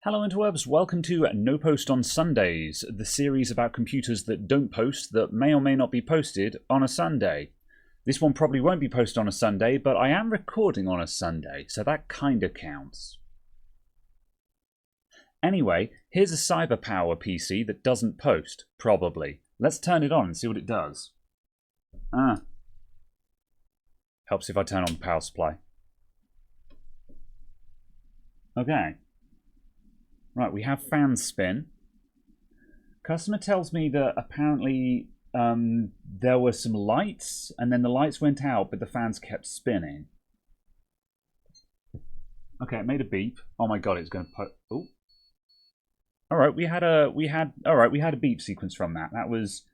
Hello interwebs, welcome to No Post on Sundays, the series about computers that don't post that may or may not be posted on a Sunday. This one probably won't be posted on a Sunday, but I am recording on a Sunday, so that kinda counts. Anyway, here's a CyberPower PC that doesn't post, probably. Let's turn it on and see what it does. Helps if I turn on the power supply. Okay. Right, we have fan spin. Customer tells me that apparently there were some lights, and then the lights went out, but the fans kept spinning. Okay, it made a beep. Oh my god, it's going to put. Oh. All right, we had a beep sequence from that. That was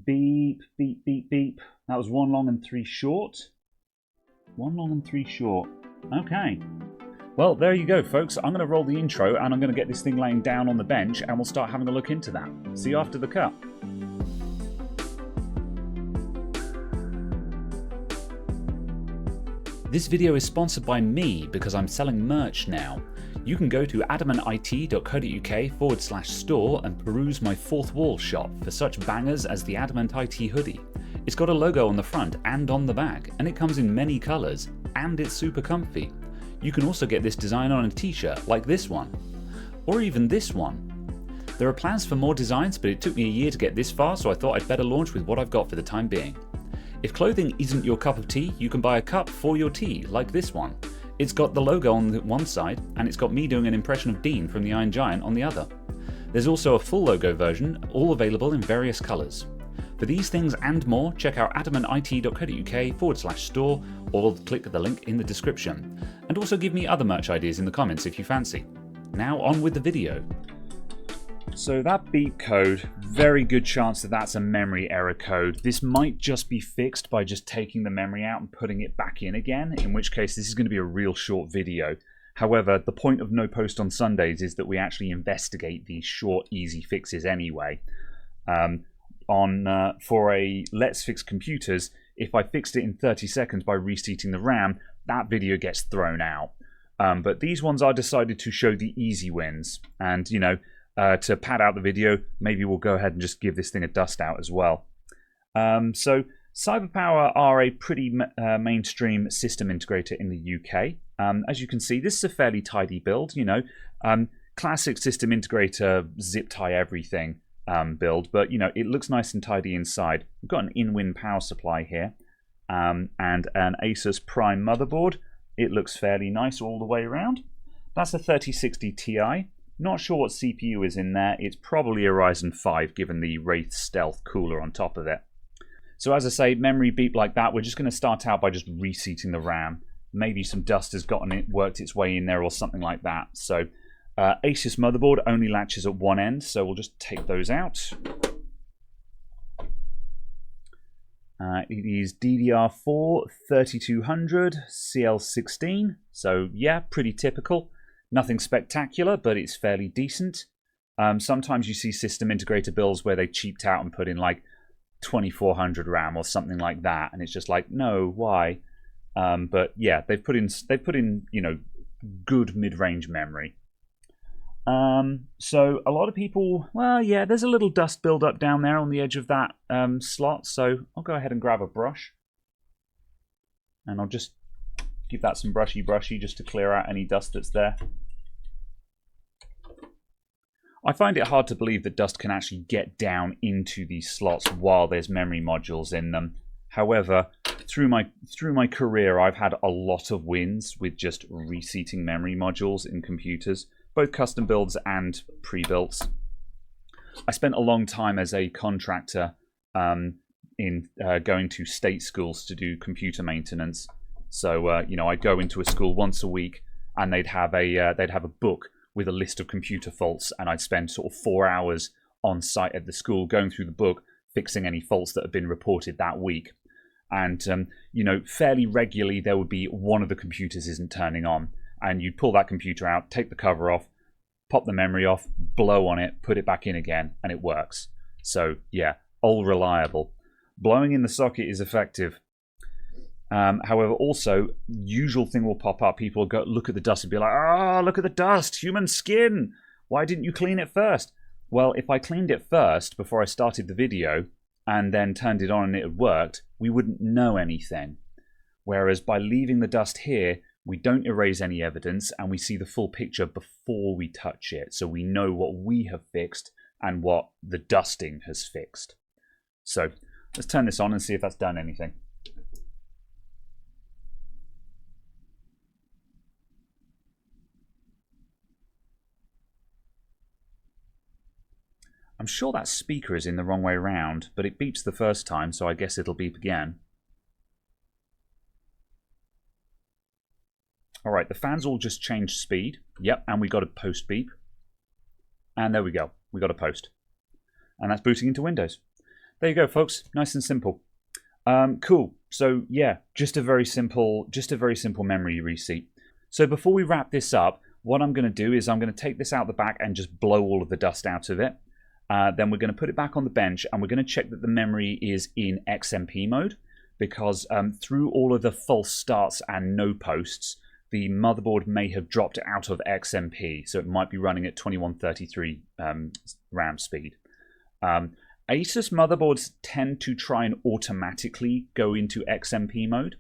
beep, beep, beep, beep. That was 1 long and 3 short. 1 long and 3 short. Okay. Well, there you go, folks. I'm going to roll the intro, and I'm going to get this thing laying down on the bench, and we'll start having a look into that. See you after the cut. This video is sponsored by me because I'm selling merch now. You can go to adamantIT.co.uk/store and peruse my fourth wall shop for such bangers as the Adamant IT hoodie. It's got a logo on the front and on the back, and it comes in many colours, and it's super comfy. You can also get this design on a t-shirt like this one, or even this one. There are plans for more designs, but it took me a year to get this far, so I thought I'd better launch with what I've got for the time being. If clothing isn't your cup of tea, you can buy a cup for your tea, like this one. It's got the logo on the one side, and it's got me doing an impression of Dean from the Iron Giant on the other. There's also a full logo version, all available in various colours. For these things and more, check out adamantIT.co.uk/store or click the link in the description. And also give me other merch ideas in the comments if you fancy. Now on with the video. So that beep code, very good chance that that's a memory error code. This might just be fixed by just taking the memory out and putting it back in again, in which case this is going to be a real short video. However, the point of No Post on Sundays is that we actually investigate these short, easy fixes anyway. For a Let's Fix Computers, if I fixed it in 30 seconds by reseating the RAM, that video gets thrown out. But these ones I decided to show the easy wins. And, you know, to pad out the video, maybe we'll go ahead and just give this thing a dust out as well. So CyberPower are a pretty mainstream system integrator in the UK. As you can see, this is a fairly tidy build, you know. Classic system integrator, zip tie everything. Build, but you know, it looks nice and tidy inside. We've got an in-win power supply here, and an Asus Prime motherboard. It looks fairly nice all the way around. That's a 3060 Ti. Not sure what CPU is in there. It's probably a Ryzen 5 given the Wraith Stealth cooler on top of it. So as I say, memory beep like that. We're just going to start out by just reseating the RAM. Maybe some dust has worked its way in there or something like that. So Asus motherboard only latches at one end, so we'll just take those out. It is DDR4 3200 CL16, so yeah, pretty typical. Nothing spectacular, but it's fairly decent. Sometimes you see system integrator builds where they cheaped out and put in like 2400 RAM or something like that, and it's just like, no, why? But yeah, they've put in you know, good mid-range memory. So a lot of people, well, yeah, there's a little dust buildup down there on the edge of that slot, so I'll go ahead and grab a brush and I'll just give that some brushy just to clear out any dust that's there. I find it hard to believe that dust can actually get down into these slots while there's memory modules in them. However, through my career, I've had a lot of wins with just reseating memory modules in computers, both custom builds and pre-builts. I spent a long time as a contractor in going to state schools to do computer maintenance. So you know, I'd go into a school once a week, and they'd have a book with a list of computer faults, and I'd spend sort of 4 hours on site at the school going through the book, fixing any faults that had been reported that week. And you know, fairly regularly there would be one of the computers isn't turning on. And you'd pull that computer out, take the cover off, pop the memory off, blow on it, put it back in again, and it works. So yeah, all reliable. Blowing in the socket is effective. However, also, usual thing will pop up. People will go look at the dust and be like, "Ah, look at the dust, human skin. Why didn't you clean it first?" Well, if I cleaned it first before I started the video and then turned it on and it had worked, we wouldn't know anything. Whereas by leaving the dust here, we don't erase any evidence and we see the full picture before we touch it. So we know what we have fixed and what the dusting has fixed. So let's turn this on and see if that's done anything. I'm sure that speaker is in the wrong way around, but it beeps the first time, so I guess it'll beep again. Alright, the fans all just changed speed. Yep, and we got a post beep. And there we go. We got a post. And that's booting into Windows. There you go, folks. Nice and simple. Cool. So yeah, just a very simple memory reseat. So before we wrap this up, what I'm going to do is I'm going to take this out the back and just blow all of the dust out of it. Then we're going to put it back on the bench and we're going to check that the memory is in XMP mode, because through all of the false starts and no posts, the motherboard may have dropped out of XMP, so it might be running at 2133 RAM speed. Asus motherboards tend to try and automatically go into XMP mode.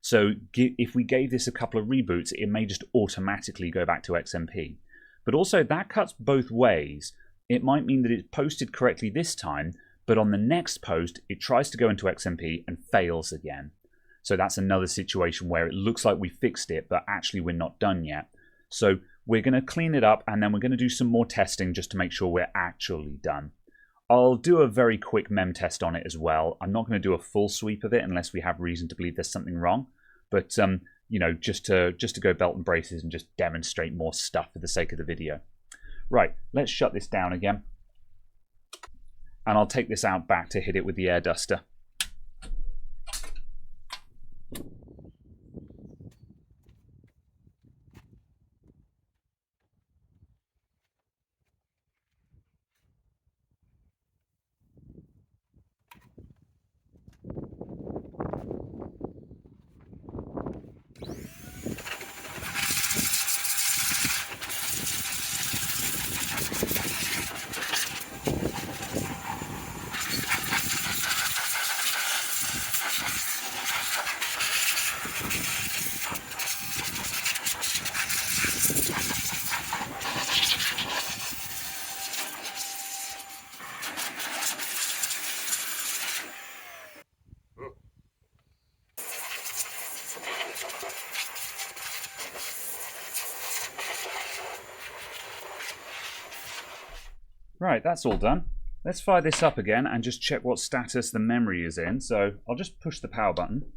So if we gave this a couple of reboots, it may just automatically go back to XMP. But also that cuts both ways. It might mean that it's posted correctly this time, but on the next post, it tries to go into XMP and fails again. So that's another situation where it looks like we fixed it, but actually we're not done yet. So we're going to clean it up and then we're going to do some more testing just to make sure we're actually done. I'll do a very quick mem test on it as well. I'm not going to do a full sweep of it unless we have reason to believe there's something wrong. But, you know, just to go belt and braces and just demonstrate more stuff for the sake of the video. Right, let's shut this down again. And I'll take this out back to hit it with the air duster. Right, that's all done. Let's fire this up again and just check what status the memory is in. So I'll just push the power button.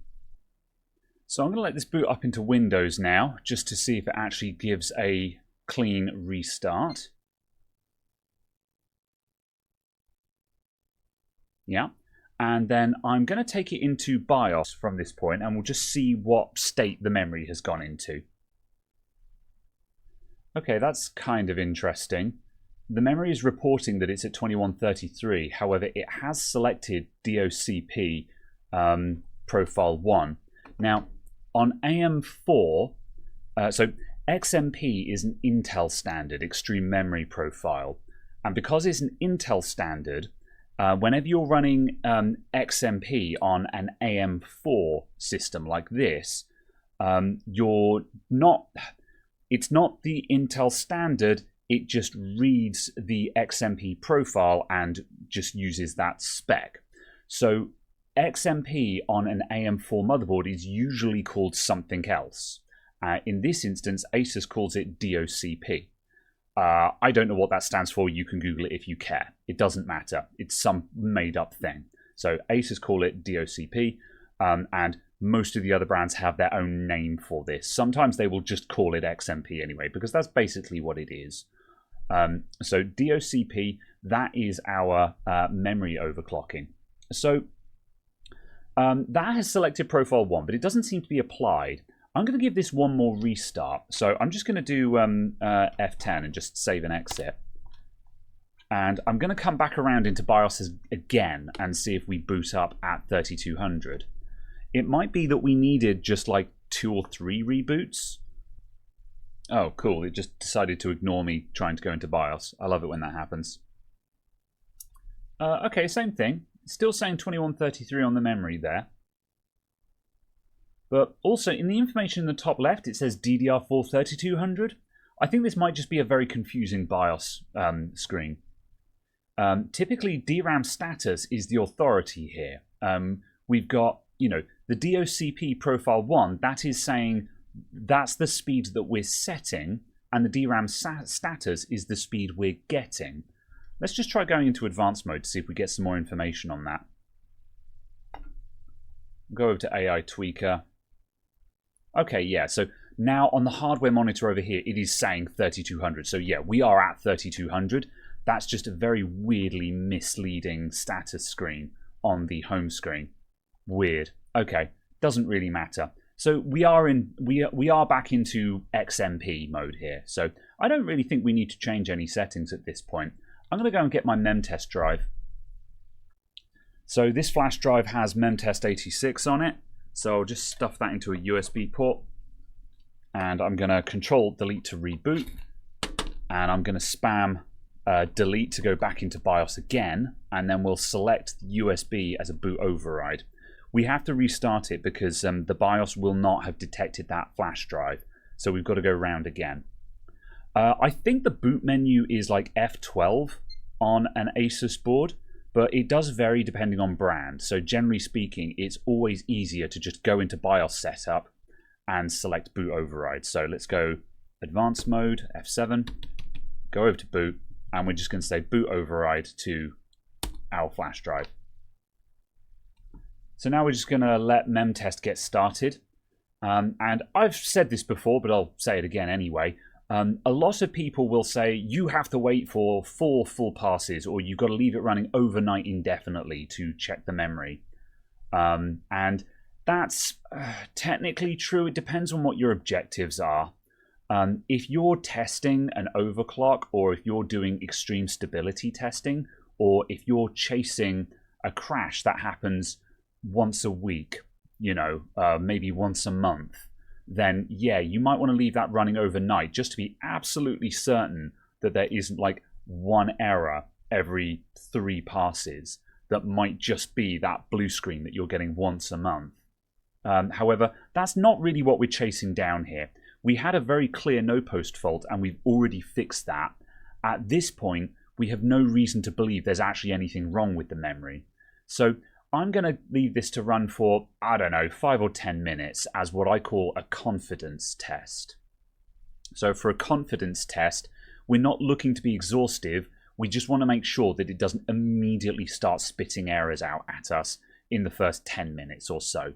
So I'm going to let this boot up into Windows now, just to see if it actually gives a clean restart. Yeah. And then I'm going to take it into BIOS from this point, and we'll just see what state the memory has gone into. Okay, that's kind of interesting. The memory is reporting that it's at 2133. However, it has selected DOCP profile 1. Now, on AM4, so XMP is an Intel standard extreme memory profile. And because it's an Intel standard, whenever you're running XMP on an AM4 system like this, it's not the Intel standard. It just reads the XMP profile and just uses that spec. So XMP on an AM4 motherboard is usually called something else. In this instance, Asus calls it DOCP. I don't know what that stands for. You can Google it if you care. It doesn't matter. It's some made-up thing. So Asus call it DOCP, and most of the other brands have their own name for this. Sometimes they will just call it XMP anyway, because that's basically what it is. So DOCP, that is our memory overclocking. So that has selected profile 1, but it doesn't seem to be applied. I'm going to give this one more restart. So I'm just going to do F10 and just save and exit. And I'm going to come back around into BIOS again and see if we boot up at 3200. It might be that we needed just like 2 or 3 reboots. Oh, cool. It just decided to ignore me trying to go into BIOS. I love it when that happens. Okay, same thing. Still saying 2133 on the memory there. But also, in the information in the top left, it says DDR4 3200. I think this might just be a very confusing BIOS screen. Typically, DRAM status is the authority here. We've got, you know, the DOCP profile 1, that is saying that's the speed that we're setting, and the DRAM status is the speed we're getting. Let's just try going into advanced mode to see if we get some more information on that. Go over to AI Tweaker. Okay, yeah, so now on the hardware monitor over here, it is saying 3200. So yeah, we are at 3200. That's just a very weirdly misleading status screen on the home screen. Weird. Okay, doesn't really matter. So we are back into XMP mode here. So I don't really think we need to change any settings at this point. I'm going to go and get my memtest drive. So this flash drive has memtest 86 on it. So I'll just stuff that into a USB port. And I'm going to control delete to reboot. And I'm going to spam delete to go back into BIOS again. And then we'll select USB as a boot override. We have to restart it because the BIOS will not have detected that flash drive. So we've got to go round again. I think the boot menu is like F12 on an Asus board, but it does vary depending on brand. So generally speaking, it's always easier to just go into BIOS setup and select boot override. So let's go advanced mode, F7, go over to boot, and we're just going to say boot override to our flash drive. So now we're just going to let memtest get started. And I've said this before, but I'll say it again anyway. A lot of people will say you have to wait for 4 full passes, or you've got to leave it running overnight indefinitely to check the memory. And that's technically true. It depends on what your objectives are. If you're testing an overclock, or if you're doing extreme stability testing, or if you're chasing a crash that happens once a week, you know, maybe once a month, then yeah, you might want to leave that running overnight just to be absolutely certain that there isn't like one error every 3 passes that might just be that blue screen that you're getting once a month. However, that's not really what we're chasing down here. We had a very clear no-post fault and we've already fixed that. At this point, we have no reason to believe there's actually anything wrong with the memory. So I'm going to leave this to run for, I don't know, 5 or 10 minutes as what I call a confidence test. So for a confidence test, we're not looking to be exhaustive. We just want to make sure that it doesn't immediately start spitting errors out at us in the first 10 minutes or so.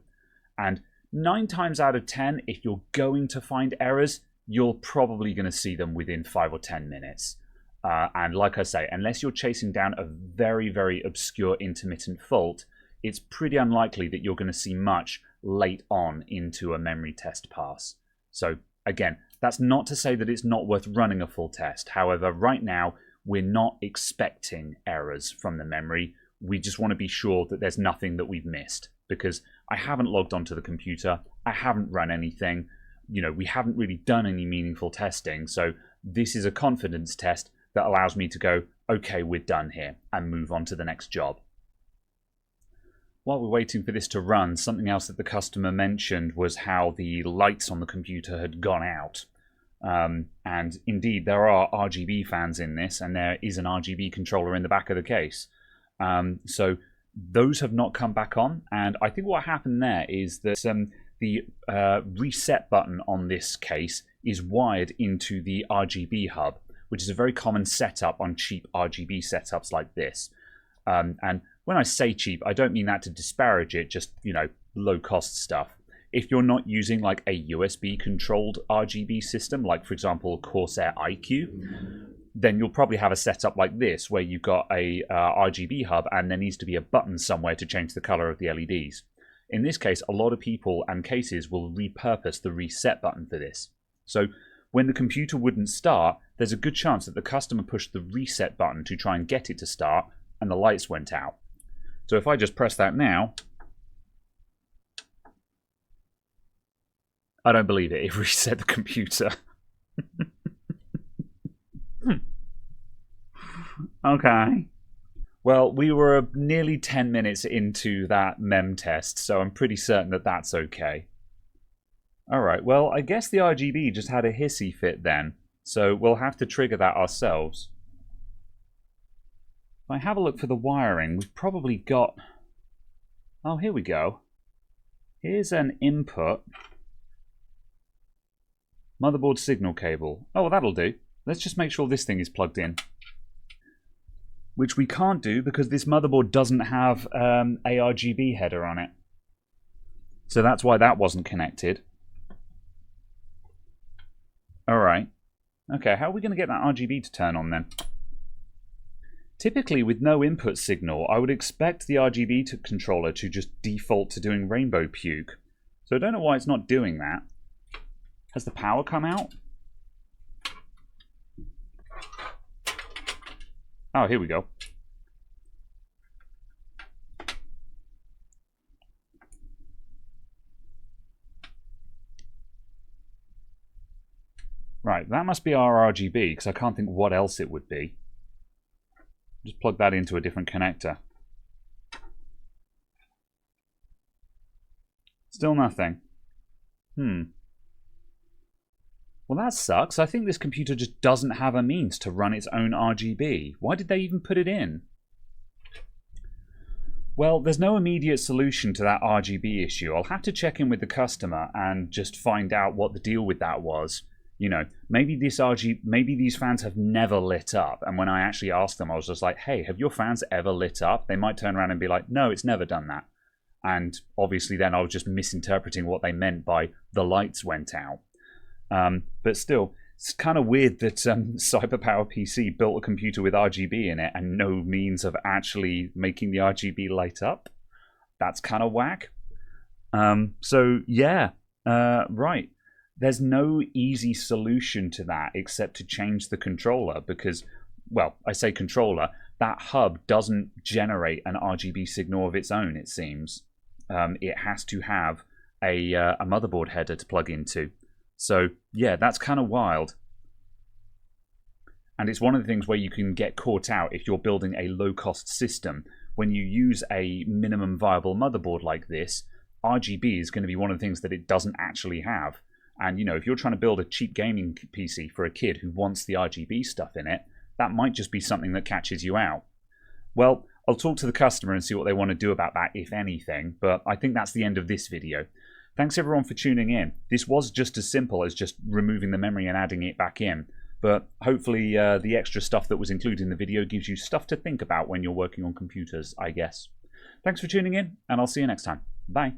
And 9 times out of 10, if you're going to find errors, you're probably going to see them within 5 or 10 minutes. And like I say, unless you're chasing down a very, very obscure intermittent fault, it's pretty unlikely that you're going to see much late on into a memory test pass. So again, that's not to say that it's not worth running a full test. However, right now, we're not expecting errors from the memory. We just want to be sure that there's nothing that we've missed, because I haven't logged onto the computer. I haven't run anything. You know, we haven't really done any meaningful testing. So this is a confidence test that allows me to go, okay, we're done here, and move on to the next job. While we're waiting for this to run, something else that the customer mentioned was how the lights on the computer had gone out. And indeed, there are RGB fans in this, and there is an RGB controller in the back of the case. So those have not come back on, and I think what happened there is that the reset button on this case is wired into the RGB hub, which is a very common setup on cheap RGB setups like this. And when I say cheap, I don't mean that to disparage it, just, you know, low-cost stuff. If you're not using like a USB-controlled RGB system, like, for example, Corsair iQ, then you'll probably have a setup like this, where you've got a RGB hub and there needs to be a button somewhere to change the color of the LEDs. In this case, a lot of people and cases will repurpose the reset button for this. So when the computer wouldn't start, there's a good chance that the customer pushed the reset button to try and get it to start, and the lights went out. So if I just press that now, I don't believe it. It reset the computer. Okay. Well, we were nearly 10 minutes into that mem test, so I'm pretty certain that that's okay. Alright, well, I guess the RGB just had a hissy fit then, so we'll have to trigger that ourselves. If I have a look for the wiring, we've probably got... Oh, here we go. Here's an input. Motherboard signal cable. Oh, well, that'll do. Let's just make sure this thing is plugged in. Which we can't do because this motherboard doesn't have a RGB header on it. So that's why that wasn't connected. Alright. Okay, how are we going to get that RGB to turn on then? Typically, with no input signal, I would expect the RGB controller to just default to doing rainbow puke. So I don't know why it's not doing that. Has the power come out? Oh, here we go. Right, that must be our RGB, because I can't think what else it would be. Just plug that into a different connector. Still nothing. Well, that sucks. I think this computer just doesn't have a means to run its own RGB. Why did they even put it in? Well, there's no immediate solution to that RGB issue. I'll have to check in with the customer and just find out what the deal with that was. You know, maybe these fans have never lit up. And when I actually asked them, I was just like, hey, have your fans ever lit up? They might turn around and be like, no, it's never done that. And obviously then I was just misinterpreting what they meant by the lights went out. But still, it's kind of weird that CyberPower PC built a computer with RGB in it and no means of actually making the RGB light up. That's kind of whack. So yeah, right. There's no easy solution to that except to change the controller because, well, I say controller, that hub doesn't generate an RGB signal of its own, it seems. It has to have a motherboard header to plug into. So, yeah, that's kind of wild. And it's one of the things where you can get caught out if you're building a low-cost system. When you use a minimum viable motherboard like this, RGB is going to be one of the things that it doesn't actually have. And, you know, if you're trying to build a cheap gaming PC for a kid who wants the RGB stuff in it, that might just be something that catches you out. Well, I'll talk to the customer and see what they want to do about that, if anything. But I think that's the end of this video. Thanks everyone for tuning in. This was just as simple as just removing the memory and adding it back in. But hopefully the extra stuff that was included in the video gives you stuff to think about when you're working on computers, I guess. Thanks for tuning in, and I'll see you next time. Bye.